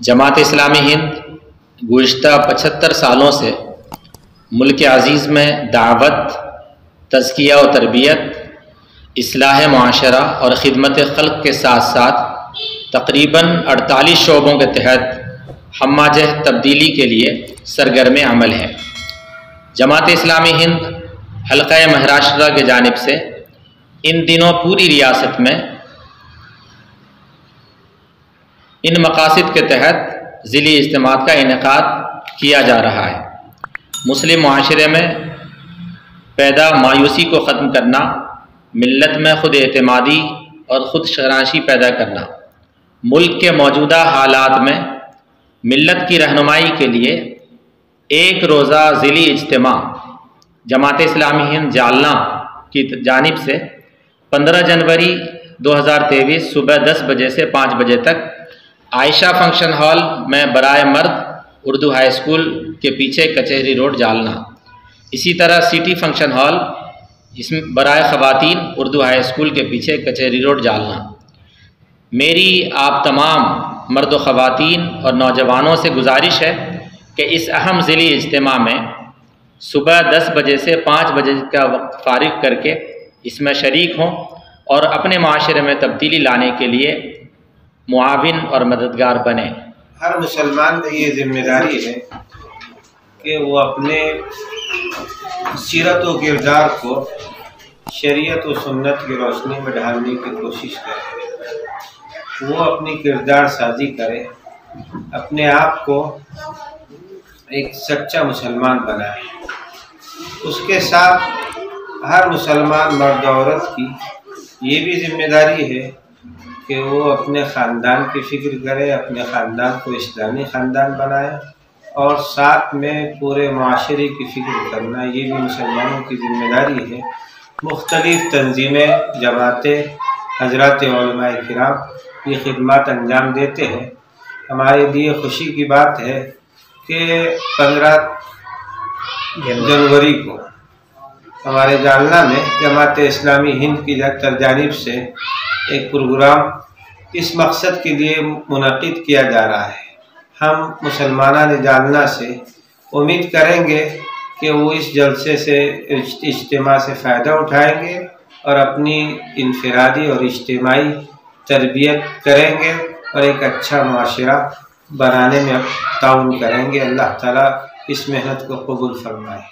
जमात इस्लामी हिंद गुज़िश्ता 75 सालों से मुल्क अज़ीज़ में दावत, तज़किया व तरबियत, इस्लाह मुआशरा और ख़िदमत ख़ल्क़ के साथ साथ तकरीबन 48 शोबों के तहत हम्माजह तब्दीली के लिए सरगर्म अमल है। जमात इस्लामी हिंद हल्क़ा महाराष्ट्र की जानिब से इन दिनों पूरी रियासत में इन मकासद के तहत ज़िली इज्तिमात का इनेकाद किया जा रहा है। मुस्लिम माशरे में पैदा मायूसी को ख़त्म करना, मिल्लत में ख़ुद एतमादी और ख़ुद शनासी पैदा करना, मुल्क के मौजूदा हालात में मिल्लत की रहनुमाई के लिए एक रोज़ा ज़िली इज्तिमा जमात इस्लामी हिंद जालना की जानिब से 15 जनवरी 2023 सुबह 10 बजे से 5 बजे तक आयशा फंक्शन हॉल में बराए मर्द उर्दू हाई स्कूल के पीछे कचहरी रोड जालना, इसी तरह सिटी फंक्शन हॉल इसमें बराए ख़वातीन उर्दू हाई स्कूल के पीछे कचहरी रोड जालना। मेरी आप तमाम मर्द व ख़वातीन और नौजवानों से गुजारिश है कि इस अहम ज़िली इज्तिमा में सुबह 10 बजे से 5 बजे का वक्त फ़ारिग करके इसमें शरीक हों और अपने माशरे में तब्दीली लाने के लिए मुआविन और मददगार बने। हर मुसलमान की ये जिम्मेदारी है कि वो अपने सीरत व किरदार को शरीयत व सुन्नत की रोशनी में ढालने की कोशिश करे। वो अपनी किरदार साजी करे, अपने आप को एक सच्चा मुसलमान बनाए। उसके साथ हर मुसलमान मर्द औरत की ये भी जिम्मेदारी है कि वो अपने ख़ानदान की फ़िक्र करे, अपने ख़ानदान को इस्लामी ख़ानदान बनाए और साथ में पूरे माशरे की फ़िक्र करना ये भी मुसलमानों की ज़िम्मेदारी है। मुख्तलिफ़ तंजीमें, जमातें, हज़रात उलमाए किराम ये खिदमत अंजाम देते हैं। हमारे लिए खुशी की बात है कि 15 जनवरी को हमारे जालना में जमात इस्लामी हिंद की जानिब से एक प्रोग्राम इस मकसद के लिए मुनक़िद किया जा रहा है। हम मुसलमानान जालना से उम्मीद करेंगे कि वो इस जलसे से, इज्तिमा से फ़ायदा उठाएंगे और अपनी इनफरादी और इज्तिमाई तरबियत करेंगे और एक अच्छा माशरा बनाने में ताउन करेंगे। अल्लाह ताला इस मेहनत को कबूल फरमाए।